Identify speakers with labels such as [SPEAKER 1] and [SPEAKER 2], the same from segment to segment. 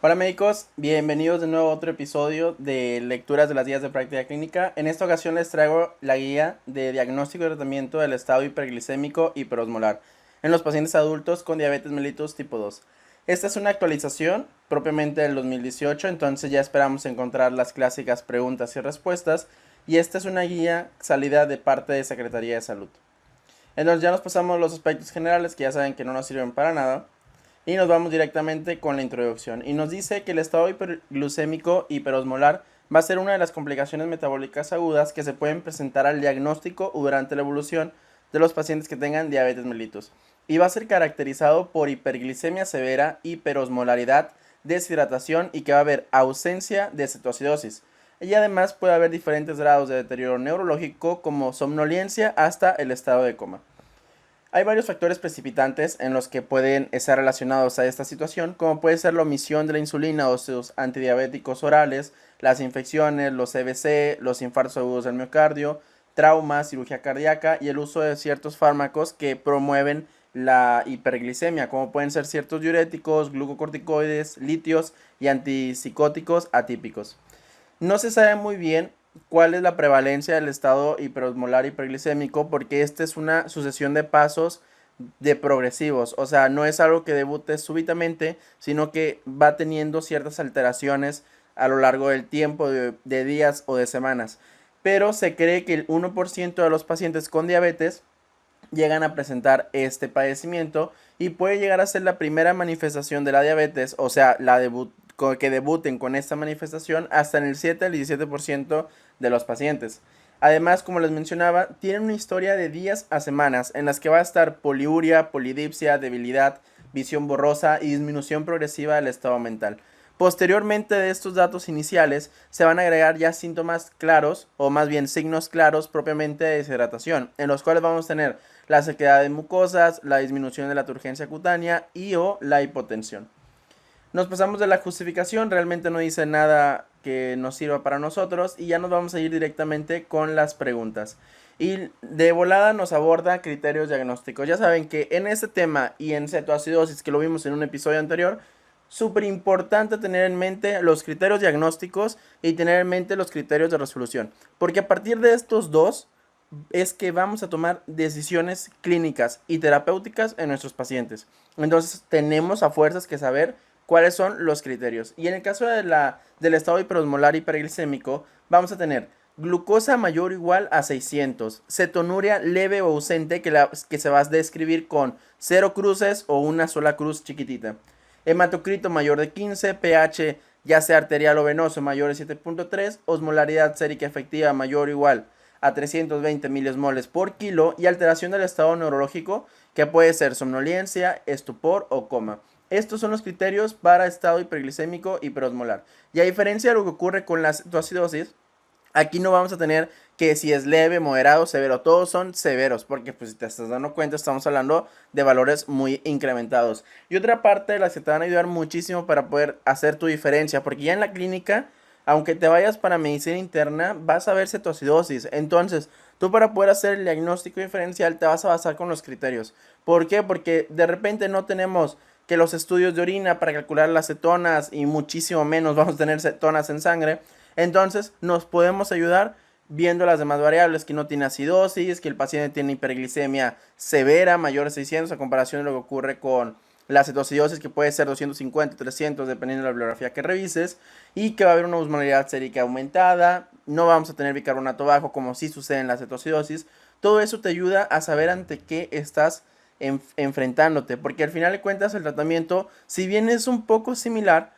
[SPEAKER 1] Hola médicos, bienvenidos de nuevo a otro episodio de lecturas de las guías de práctica clínica. En esta ocasión les traigo la guía de diagnóstico y tratamiento del estado hiperglicémico hiperosmolar en los pacientes adultos con diabetes mellitus tipo 2. Esta es una actualización propiamente del 2018, entonces ya esperamos encontrar las clásicas preguntas y respuestas, y esta es una guía salida de parte de Secretaría de Salud. Entonces ya nos pasamos los aspectos generales que ya saben que no nos sirven para nada. Y nos vamos directamente con la introducción. Y nos dice que el estado hiperglucémico hiperosmolar va a ser una de las complicaciones metabólicas agudas que se pueden presentar al diagnóstico o durante la evolución de los pacientes que tengan diabetes mellitus. Y va a ser caracterizado por hiperglicemia severa, hiperosmolaridad, deshidratación y que va a haber ausencia de cetoacidosis. Y además puede haber diferentes grados de deterioro neurológico como somnolencia hasta el estado de coma. Hay varios factores precipitantes en los que pueden estar relacionados a esta situación, como puede ser la omisión de la insulina o sus antidiabéticos orales, las infecciones, los CVC, los infartos agudos del miocardio, trauma, cirugía cardíaca y el uso de ciertos fármacos que promueven la hiperglicemia, como pueden ser ciertos diuréticos, glucocorticoides, litios y antipsicóticos atípicos. No se sabe muy bien cuál es la prevalencia del estado hiperosmolar hiperglicémico, porque esta es una sucesión de pasos de progresivos, o sea, no es algo que debute súbitamente, sino que va teniendo ciertas alteraciones a lo largo del tiempo, de días o de semanas. Pero se cree que el 1% de los pacientes con diabetes llegan a presentar este padecimiento y puede llegar a ser la primera manifestación de la diabetes, o sea, que debuten con esta manifestación hasta en el 7 al 17% de los pacientes. Además, como les mencionaba, tienen una historia de días a semanas en las que va a estar poliuria, polidipsia, debilidad, visión borrosa y disminución progresiva del estado mental. Posteriormente de estos datos iniciales se van a agregar ya síntomas claros, o más bien signos claros propiamente de deshidratación, en los cuales vamos a tener la sequedad de mucosas, la disminución de la turgencia cutánea y o la hipotensión. Nos pasamos de la justificación, realmente no dice nada que nos sirva para nosotros y ya nos vamos a ir directamente con las preguntas. Y de volada nos aborda criterios diagnósticos. Ya saben que en este tema y en cetoacidosis, que lo vimos en un episodio anterior, súper importante tener en mente los criterios diagnósticos y tener en mente los criterios de resolución. Porque a partir de estos dos es que vamos a tomar decisiones clínicas y terapéuticas en nuestros pacientes. Entonces tenemos a fuerzas que saber cuáles son los criterios. Y en el caso del estado hiperosmolar hiperglicémico, vamos a tener glucosa mayor o igual a 600, cetonuria leve o ausente que se va a describir con 0 cruces o una sola cruz chiquitita. Hematocrito mayor de 15, pH ya sea arterial o venoso mayor de 7.3, osmolaridad sérica efectiva mayor o igual a 320 miliosmoles por kilo y alteración del estado neurológico que puede ser somnolencia, estupor o coma. Estos son los criterios para estado hiperglicémico hiperosmolar. Y a diferencia de lo que ocurre con la cetoacidosis, aquí no vamos a tener que si es leve, moderado, severo. Todos son severos porque pues si te estás dando cuenta estamos hablando de valores muy incrementados. Y otra parte de las que te van a ayudar muchísimo para poder hacer tu diferencia, porque ya en la clínica, aunque te vayas para medicina interna, vas a ver cetoacidosis. Entonces, tú para poder hacer el diagnóstico diferencial te vas a basar con los criterios. ¿Por qué? Porque de repente no tenemos que los estudios de orina para calcular las cetonas y muchísimo menos vamos a tener cetonas en sangre. Entonces nos podemos ayudar viendo las demás variables, que no tiene acidosis, que el paciente tiene hiperglicemia severa, mayor de 600 a comparación de lo que ocurre con la cetoacidosis, que puede ser 250, 300, dependiendo de la bibliografía que revises, y que va a haber una osmolaridad sérica aumentada, no vamos a tener bicarbonato bajo como sí sucede en la cetoacidosis. Todo eso te ayuda a saber ante qué estás enfrentándote, porque al final de cuentas el tratamiento, si bien es un poco similar,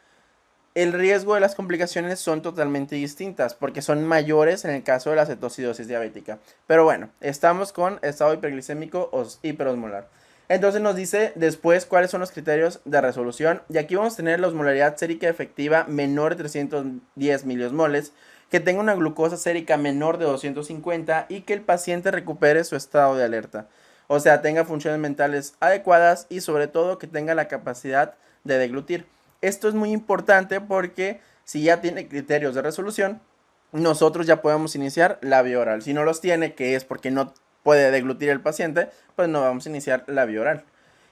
[SPEAKER 1] el riesgo de las complicaciones son totalmente distintas porque son mayores en el caso de la cetoacidosis diabética. Pero bueno, estamos con estado hiperglicémico o hiperosmolar. Entonces nos dice después cuáles son los criterios de resolución. Y aquí vamos a tener la osmolaridad sérica efectiva menor de 310 miliosmoles, que tenga una glucosa sérica menor de 250 y que el paciente recupere su estado de alerta. O sea, tenga funciones mentales adecuadas y sobre todo que tenga la capacidad de deglutir. Esto es muy importante porque si ya tiene criterios de resolución, nosotros ya podemos iniciar la vía oral. Si no los tiene, que es porque no puede deglutir el paciente, pues no vamos a iniciar la vía oral.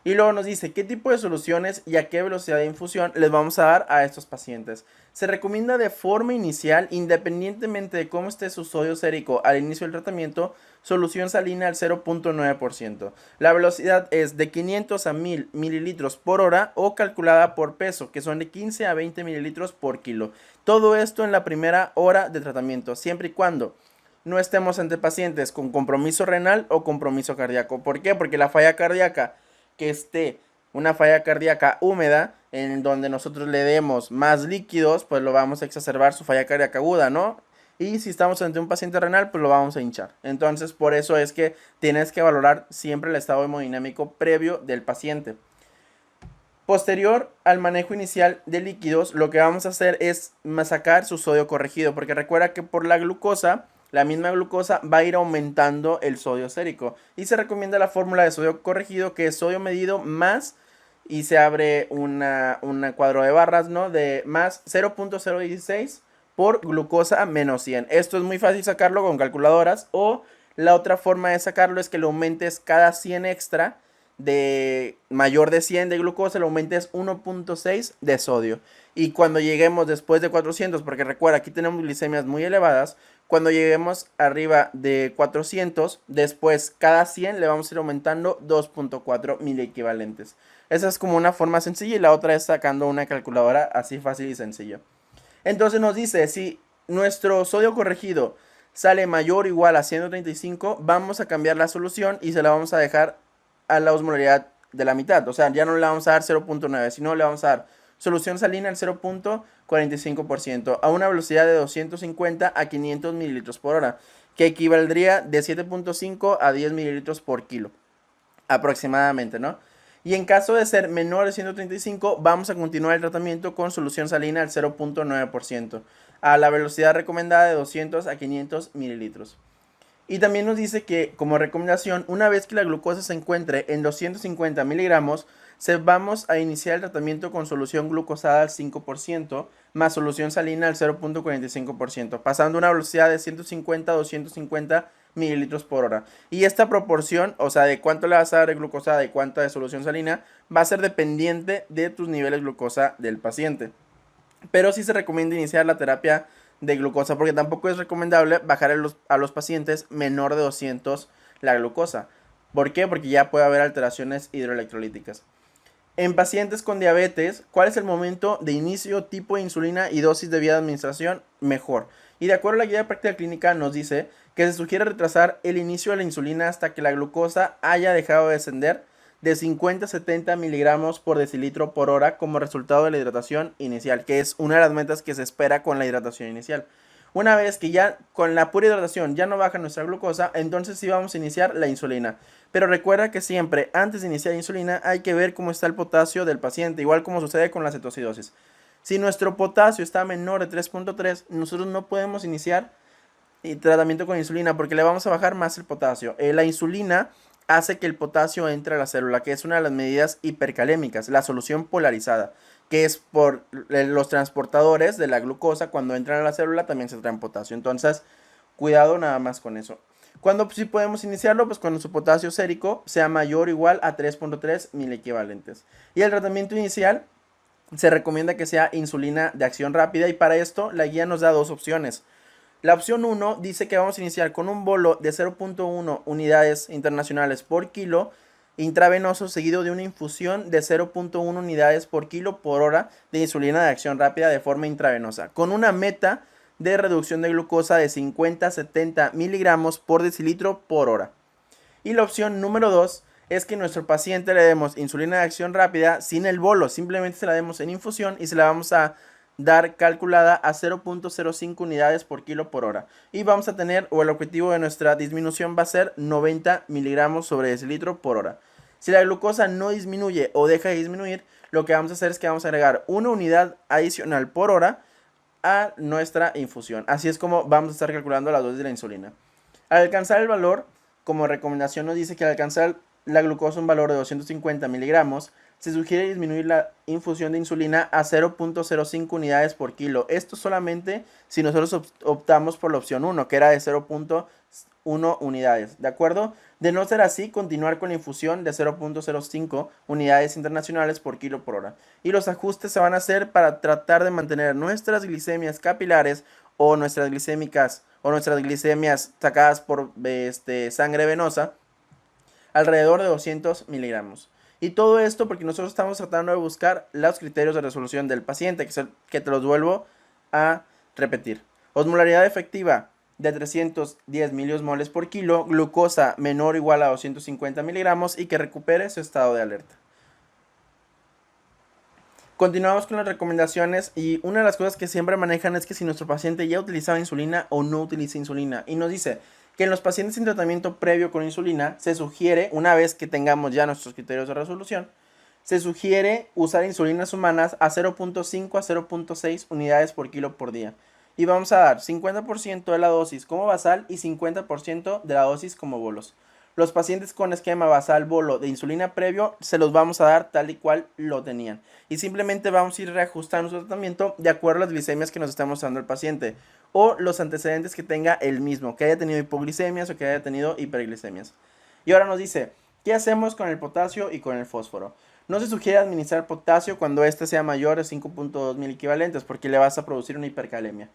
[SPEAKER 1] Y luego nos dice qué tipo de soluciones y a qué velocidad de infusión les vamos a dar a estos pacientes. Se recomienda de forma inicial, independientemente de cómo esté su sodio sérico al inicio del tratamiento, solución salina al 0.9%. La velocidad es de 500 a 1000 mililitros por hora o calculada por peso, que son de 15 a 20 mililitros por kilo. Todo esto en la primera hora de tratamiento, siempre y cuando no estemos ante pacientes con compromiso renal o compromiso cardíaco. ¿Por qué? Porque la falla cardíaca que esté una falla cardíaca húmeda, en donde nosotros le demos más líquidos, pues lo vamos a exacerbar su falla cardíaca aguda, ¿no? Y si estamos ante un paciente renal, pues lo vamos a hinchar. Entonces, por eso es que tienes que valorar siempre el estado hemodinámico previo del paciente. Posterior al manejo inicial de líquidos, lo que vamos a hacer es sacar su sodio corregido, porque recuerda que por la glucosa, la misma glucosa va a ir aumentando el sodio sérico. Y se recomienda la fórmula de sodio corregido, que es sodio medido más, y se abre una cuadro de barras, ¿no? De más 0.016 por glucosa menos 100. Esto es muy fácil sacarlo con calculadoras, o la otra forma de sacarlo es que lo aumentes cada 100 extra de mayor de 100 de glucosa, le aumentes 1.6 de sodio. Y cuando lleguemos después de 400, porque recuerda, aquí tenemos glicemias muy elevadas, cuando lleguemos arriba de 400, después cada 100 le vamos a ir aumentando 2.4 miliequivalentes. Esa es como una forma sencilla, y la otra es sacando una calculadora, así fácil y sencillo. Entonces nos dice, si nuestro sodio corregido sale mayor o igual a 135, vamos a cambiar la solución y se la vamos a dejar a la osmolaridad de la mitad. O sea, ya no le vamos a dar 0.9, sino le vamos a dar solución salina al 0.45% a una velocidad de 250 a 500 mililitros por hora, que equivaldría de 7.5 a 10 mililitros por kilo aproximadamente, ¿no? Y en caso de ser menor de 135, vamos a continuar el tratamiento con solución salina al 0.9% a la velocidad recomendada de 200 a 500 mililitros. Y también nos dice que, como recomendación, una vez que la glucosa se encuentre en 250 miligramos, vamos a iniciar el tratamiento con solución glucosada al 5% más solución salina al 0.45%, pasando a una velocidad de 150 a 250 mililitros por hora. Y esta proporción, o sea, de cuánto le vas a dar de glucosada y cuánto de solución salina, va a ser dependiente de tus niveles de glucosa del paciente. Pero sí se recomienda iniciar la terapia de glucosa, porque tampoco es recomendable bajar a los pacientes menor de 200 la glucosa. ¿Por qué? Porque ya puede haber alteraciones hidroelectrolíticas. En pacientes con diabetes, ¿cuál es el momento de inicio, tipo de insulina y dosis de vía de administración? Mejor. Y de acuerdo a la guía de práctica clínica nos dice que se sugiere retrasar el inicio de la insulina hasta que la glucosa haya dejado de descender de 50 a 70 miligramos por decilitro por hora como resultado de la hidratación inicial, que es una de las metas que se espera con la hidratación inicial. Una vez que ya con la pura hidratación ya no baja nuestra glucosa, entonces sí vamos a iniciar la insulina. Pero recuerda que siempre antes de iniciar insulina hay que ver cómo está el potasio del paciente, igual como sucede con la cetocidosis. Si nuestro potasio está menor de 3.3, nosotros no podemos iniciar tratamiento con insulina porque le vamos a bajar más el potasio. La insulina hace que el potasio entre a la célula, que es una de las medidas hipercalémicas, la solución polarizada, que es por los transportadores de la glucosa, cuando entran a la célula también se traen potasio. Entonces, cuidado nada más con eso. ¿Cuándo sí podemos iniciarlo? Pues cuando su potasio sérico sea mayor o igual a 3.3 miliequivalentes. Y el tratamiento inicial se recomienda que sea insulina de acción rápida, y para esto la guía nos da dos opciones. La opción 1 dice que vamos a iniciar con un bolo de 0.1 unidades internacionales por kilo intravenoso, seguido de una infusión de 0.1 unidades por kilo por hora de insulina de acción rápida de forma intravenosa, con una meta de reducción de glucosa de 50 a 70 miligramos por decilitro por hora. Y la opción número 2 es que nuestro paciente le demos insulina de acción rápida sin el bolo, simplemente se la demos en infusión y se la vamos a dar calculada a 0.05 unidades por kilo por hora. Y vamos a tener, o el objetivo de nuestra disminución va a ser 90 miligramos sobre decilitro por hora. Si la glucosa no disminuye o deja de disminuir, lo que vamos a hacer es que vamos a agregar una unidad adicional por hora a nuestra infusión. Así es como vamos a estar calculando la dosis de la insulina. Al alcanzar el valor, como recomendación nos dice que al alcanzar la glucosa un valor de 250 miligramos, se sugiere disminuir la infusión de insulina a 0.05 unidades por kilo. Esto solamente si nosotros optamos por la opción 1, que era de 1 unidades, ¿de acuerdo? De no ser así, continuar con la infusión de 0.05 unidades internacionales por kilo por hora. Y los ajustes se van a hacer para tratar de mantener nuestras glicemias capilares o nuestras glicémicas o nuestras glicemias sacadas por sangre venosa alrededor de 200 miligramos. Y todo esto porque nosotros estamos tratando de buscar los criterios de resolución del paciente, que te los vuelvo a repetir. Osmolaridad efectiva de 310 miliosmoles por kilo, glucosa menor o igual a 250 miligramos y que recupere su estado de alerta. Continuamos con las recomendaciones y una de las cosas que siempre manejan es que si nuestro paciente ya utilizaba insulina o no utiliza insulina. Y nos dice que en los pacientes sin tratamiento previo con insulina se sugiere, una vez que tengamos ya nuestros criterios de resolución, se sugiere usar insulinas humanas a 0.5 a 0.6 unidades por kilo por día. Y vamos a dar 50% de la dosis como basal y 50% de la dosis como bolos. Los pacientes con esquema basal bolo de insulina previo se los vamos a dar tal y cual lo tenían. Y simplemente vamos a ir reajustando su tratamiento de acuerdo a las glicemias que nos está mostrando el paciente o los antecedentes que tenga el mismo, que haya tenido hipoglicemias o que haya tenido hiperglicemias. Y ahora nos dice, ¿qué hacemos con el potasio y con el fósforo? No se sugiere administrar potasio cuando este sea mayor de 5.2 mil equivalentes porque le vas a producir una hipercalemia.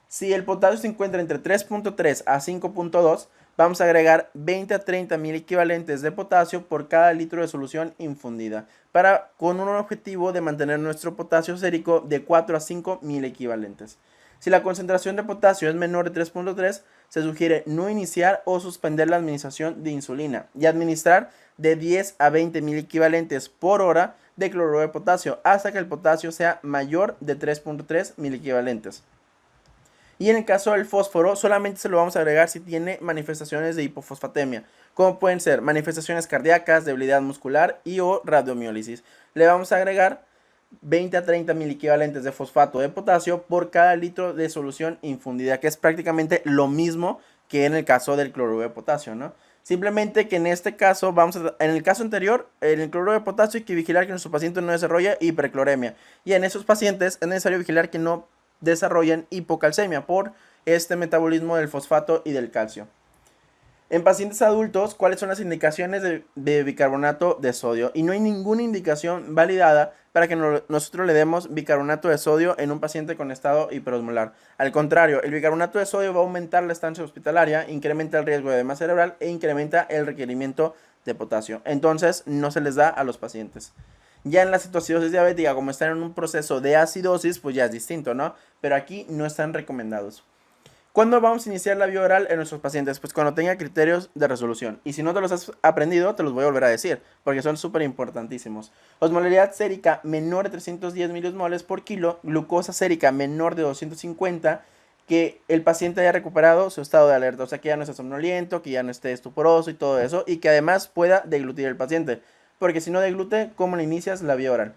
[SPEAKER 1] Si el potasio se encuentra entre 3.3 a 5.2, vamos a agregar 20 a 30 mil equivalentes de potasio por cada litro de solución infundida, con un objetivo de mantener nuestro potasio sérico de 4 a 5 mil equivalentes. Si la concentración de potasio es menor de 3.3, se sugiere no iniciar o suspender la administración de insulina y administrar de 10 a 20 mil equivalentes por hora de cloruro de potasio hasta que el potasio sea mayor de 3.3 mil equivalentes. Y en el caso del fósforo, solamente se lo vamos a agregar si tiene manifestaciones de hipofosfatemia, como pueden ser manifestaciones cardíacas, debilidad muscular y o radiomiólisis. Le vamos a agregar 20 a 30 mil equivalentes de fosfato de potasio por cada litro de solución infundida, que es prácticamente lo mismo que en el caso del cloruro de potasio, ¿no? Simplemente que en este caso, en el caso anterior, en el cloruro de potasio hay que vigilar que nuestro paciente no desarrolle hipercloremia. Y en esos pacientes es necesario vigilar que no desarrollan hipocalcemia por este metabolismo del fosfato y del calcio. En pacientes adultos, ¿cuáles son las indicaciones de bicarbonato de sodio? Y no hay ninguna indicación validada para que nosotros le demos bicarbonato de sodio en un paciente con estado hiperosmolar. Al contrario, el bicarbonato de sodio va a aumentar la estancia hospitalaria, incrementa el riesgo de edema cerebral e incrementa el requerimiento de potasio. Entonces, no se les da a los pacientes. Ya en la cetoacidosis diabética, como están en un proceso de acidosis, pues ya es distinto, ¿no? Pero aquí no están recomendados. ¿Cuándo vamos a iniciar la vía oral en nuestros pacientes? Pues cuando tenga criterios de resolución. Y si no te los has aprendido, te los voy a volver a decir, porque son súper importantísimos. Osmolaridad sérica menor de 310 miliosmoles por kilo, glucosa sérica menor de 250, que el paciente haya recuperado su estado de alerta, o sea, que ya no esté somnoliento, que ya no esté estuporoso y todo eso, y que además pueda deglutir el paciente. Porque si no deglute, ¿cómo le inicias la vía oral?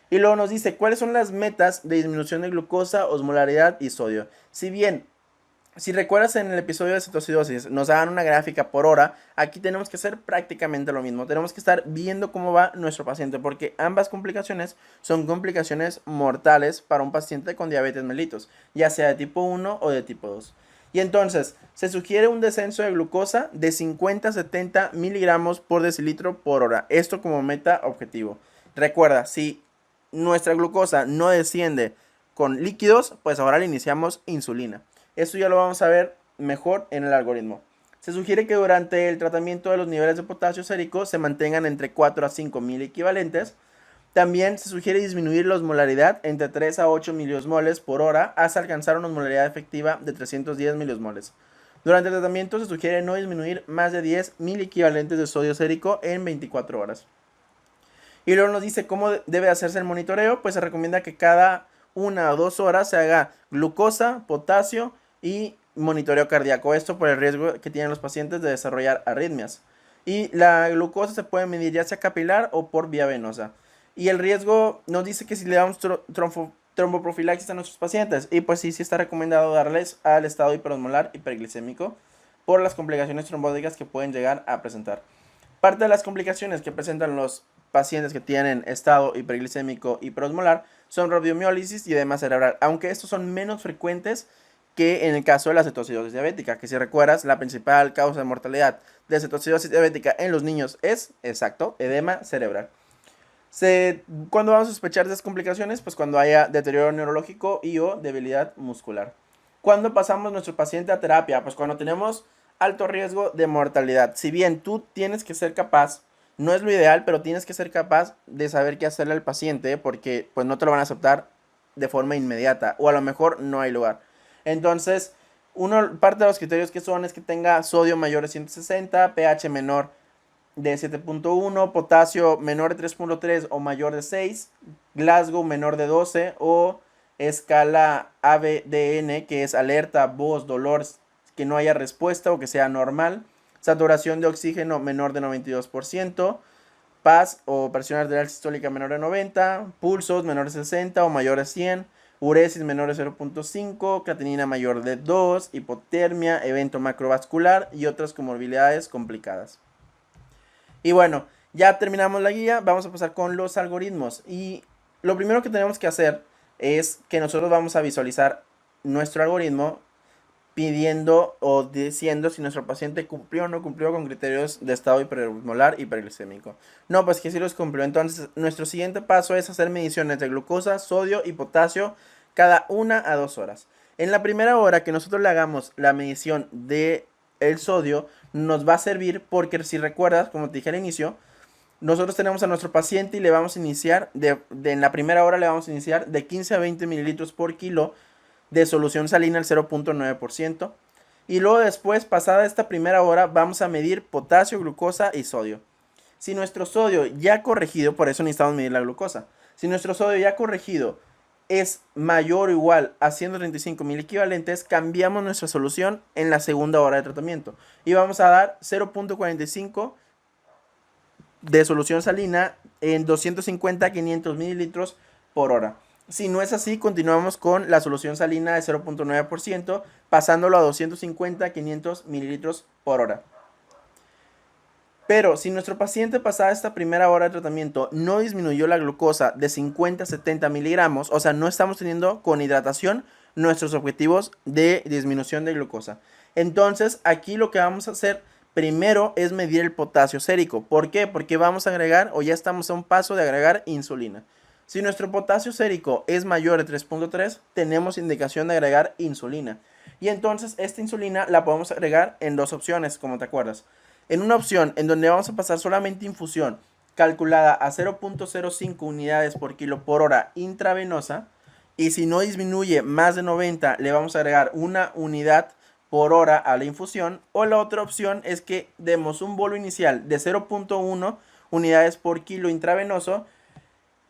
[SPEAKER 1] Y luego nos dice, ¿cuáles son las metas de disminución de glucosa, osmolaridad y sodio? Si recuerdas en el episodio de cetoacidosis, nos dan una gráfica por hora, aquí tenemos que hacer prácticamente lo mismo. Tenemos que estar viendo cómo va nuestro paciente, porque ambas complicaciones son complicaciones mortales para un paciente con diabetes mellitus, ya sea de tipo 1 o de tipo 2. Y entonces, se sugiere un descenso de glucosa de 50 a 70 miligramos por decilitro por hora. Esto como meta objetivo. Recuerda, si nuestra glucosa no desciende con líquidos, pues ahora le iniciamos insulina. Esto ya lo vamos a ver mejor en el algoritmo. Se sugiere que durante el tratamiento de los niveles de potasio sérico se mantengan entre 4 a 5 mil equivalentes. También se sugiere disminuir la osmolaridad entre 3 a 8 miliosmoles por hora hasta alcanzar una osmolaridad efectiva de 310 miliosmoles. Durante el tratamiento se sugiere no disminuir más de 10 mil equivalentes de sodio sérico en 24 horas. Y luego nos dice cómo debe hacerse el monitoreo. Pues se recomienda que cada 1 o 2 horas se haga glucosa, potasio y monitoreo cardíaco. Esto por el riesgo que tienen los pacientes de desarrollar arritmias. Y la glucosa se puede medir ya sea capilar o por vía venosa. Y el riesgo nos dice que si le damos tromboprofilaxis a nuestros pacientes, y pues sí está recomendado darles al estado hiperosmolar hiperglicémico por las complicaciones trombóticas que pueden llegar a presentar. Parte de las complicaciones que presentan los pacientes que tienen estado hiperglicémico hiperosmolar son radiomiólisis y edema cerebral, aunque estos son menos frecuentes que en el caso de la cetoacidosis diabética, que si recuerdas, la principal causa de mortalidad de cetoacidosis diabética en los niños es, exacto, edema cerebral. ¿Cuándo vamos a sospechar de esas complicaciones? Pues cuando haya deterioro neurológico y o debilidad muscular. ¿Cuándo pasamos nuestro paciente a terapia? Pues cuando tenemos alto riesgo de mortalidad. Si bien tú tienes que ser capaz, no es lo ideal, pero tienes que ser capaz de saber qué hacerle al paciente, porque pues no te lo van a aceptar de forma inmediata, o a lo mejor no hay lugar. Entonces, parte de los criterios que son es que tenga sodio mayor de 160, pH menor de 7.1, potasio menor de 3.3 o mayor de 6, Glasgow menor de 12 o escala ABDN, que es alerta, voz, dolor, que no haya respuesta o que sea normal, saturación de oxígeno menor de 92%, PAS o presión arterial sistólica menor de 90, pulsos menor de 60 o mayor de 100, uresis menor de 0.5, creatinina mayor de 2, hipotermia, evento macrovascular y otras comorbilidades complicadas. Y bueno, ya terminamos la guía, vamos a pasar con los algoritmos. Y lo primero que tenemos que hacer es que nosotros vamos a visualizar nuestro algoritmo pidiendo o diciendo si nuestro paciente cumplió o no cumplió con criterios de estado hiperosmolar y hiperglicémico. No, pues que sí los cumplió. Entonces, nuestro siguiente paso es hacer mediciones de glucosa, sodio y potasio cada 1 a 2 horas. En la primera hora que nosotros le hagamos la medición de el sodio, nos va a servir porque si recuerdas, como te dije al inicio, nosotros tenemos a nuestro paciente y le vamos a iniciar, en la primera hora le vamos a iniciar de 15 a 20 mililitros por kilo de solución salina al 0.9%. Y luego después, pasada esta primera hora, vamos a medir potasio, glucosa y sodio. Si nuestro sodio ya corregido, por eso necesitamos medir la glucosa, si nuestro sodio ya corregido es mayor o igual a 135 mil equivalentes, cambiamos nuestra solución en la segunda hora de tratamiento. Y vamos a dar 0.45 de solución salina en 250 a 500 mililitros por hora. Si no es así, continuamos con la solución salina de 0.9%, pasándolo a 250 a 500 mililitros por hora. Pero si nuestro paciente pasada esta primera hora de tratamiento no disminuyó la glucosa de 50 a 70 miligramos, o sea, no estamos teniendo con hidratación nuestros objetivos de disminución de glucosa. Entonces, aquí lo que vamos a hacer primero es medir el potasio sérico. ¿Por qué? Porque vamos a agregar, o ya estamos a un paso de agregar insulina. Si nuestro potasio sérico es mayor de 3.3, tenemos indicación de agregar insulina. Y entonces esta insulina la podemos agregar en dos opciones, como te acuerdas. En una opción en donde vamos a pasar solamente infusión calculada a 0.05 unidades por kilo por hora intravenosa. Y si no disminuye más de 90, le vamos a agregar una unidad por hora a la infusión. O la otra opción es que demos un bolo inicial de 0.1 unidades por kilo intravenoso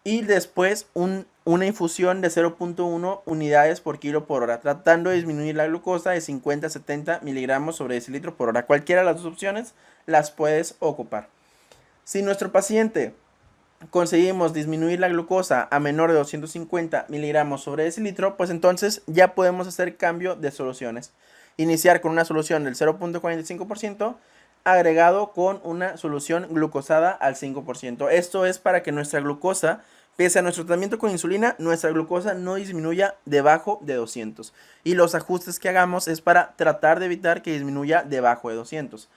[SPEAKER 1] y después una infusión de 0.1 unidades por kilo por hora, tratando de disminuir la glucosa de 50 a 70 miligramos sobre decilitro por hora. Cualquiera de las dos opciones las puedes ocupar. Si nuestro paciente conseguimos disminuir la glucosa a menor de 250 miligramos sobre decilitro, pues entonces ya podemos hacer cambio de soluciones. Iniciar con una solución del 0.45%, agregado con una solución glucosada al 5%. Esto es para que nuestra glucosa, pese a nuestro tratamiento con insulina, nuestra glucosa no disminuya debajo de 200. Y los ajustes que hagamos es para tratar de evitar que disminuya debajo de 200.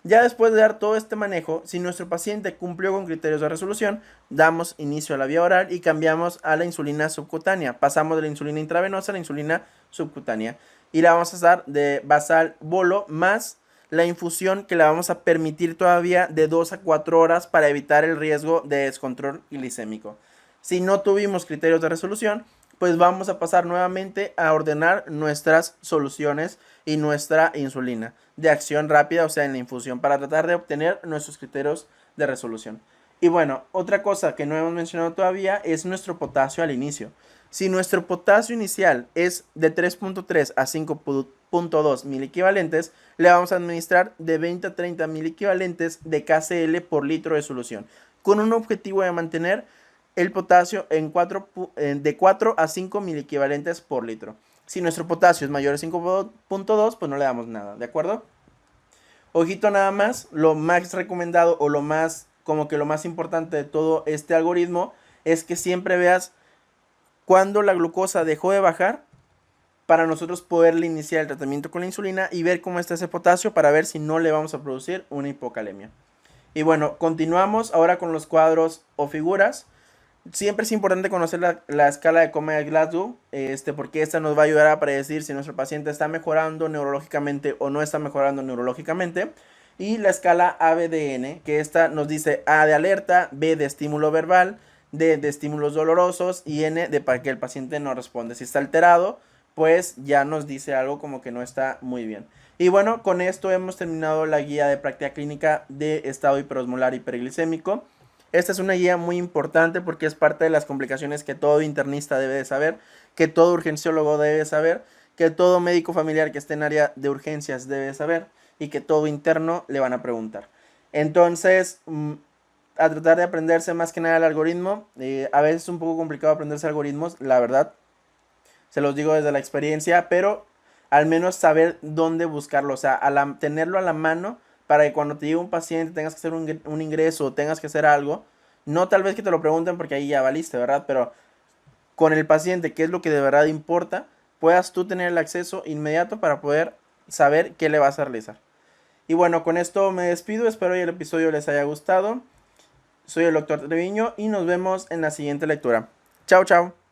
[SPEAKER 1] Ya después de dar todo este manejo, si nuestro paciente cumplió con criterios de resolución, damos inicio a la vía oral y cambiamos a la insulina subcutánea. Pasamos de la insulina intravenosa a la insulina subcutánea. Y la vamos a dar de basal bolo más la infusión que la vamos a permitir todavía de 2 a 4 horas para evitar el riesgo de descontrol glicémico. Si no tuvimos criterios de resolución, pues vamos a pasar nuevamente a ordenar nuestras soluciones y nuestra insulina de acción rápida, o sea, en la infusión, para tratar de obtener nuestros criterios de resolución. Y bueno, otra cosa que no hemos mencionado todavía es nuestro potasio al inicio. Si nuestro potasio inicial es de 3.3 a 5.2 mil equivalentes, le vamos a administrar de 20 a 30 mil equivalentes de KCl por litro de solución, con un objetivo de mantener el potasio de 4 a 5 mil equivalentes por litro. Si nuestro potasio es mayor a 5.2, pues no le damos nada, ¿de acuerdo? Ojito nada más, lo más recomendado o lo más importante de todo este algoritmo es que siempre veas cuando la glucosa dejó de bajar para nosotros poderle iniciar el tratamiento con la insulina y ver cómo está ese potasio para ver si no le vamos a producir una hipocalemia. Y bueno, continuamos ahora con los cuadros o figuras. Siempre es importante conocer la escala de Comer-Glasgow, porque esta nos va a ayudar a predecir si nuestro paciente está mejorando neurológicamente o no está mejorando neurológicamente. Y la escala ABDN, que esta nos dice A de alerta, B de estímulo verbal, D de estímulos dolorosos y N de para que el paciente no responde. Si está alterado, pues ya nos dice algo como que no está muy bien. Y bueno, con esto hemos terminado la guía de práctica clínica de estado hiperosmolar hiperglicémico. Esta es una guía muy importante porque es parte de las complicaciones que todo internista debe de saber, que todo urgenciólogo debe de saber, que todo médico familiar que esté en área de urgencias debe de saber y que todo interno le van a preguntar. Entonces, a tratar de aprenderse más que nada el algoritmo. A veces es un poco complicado aprenderse algoritmos, la verdad. Se los digo desde la experiencia, pero al menos saber dónde buscarlo, o sea, tenerlo a la mano para que cuando te llegue un paciente tengas que hacer un ingreso o tengas que hacer algo, no tal vez que te lo pregunten porque ahí ya valiste, ¿verdad? Pero con el paciente, que es lo que de verdad importa, puedas tú tener el acceso inmediato para poder saber qué le vas a realizar. Y bueno, con esto me despido, espero que el episodio les haya gustado. Soy el Dr. Treviño y nos vemos en la siguiente lectura. Chao, chao.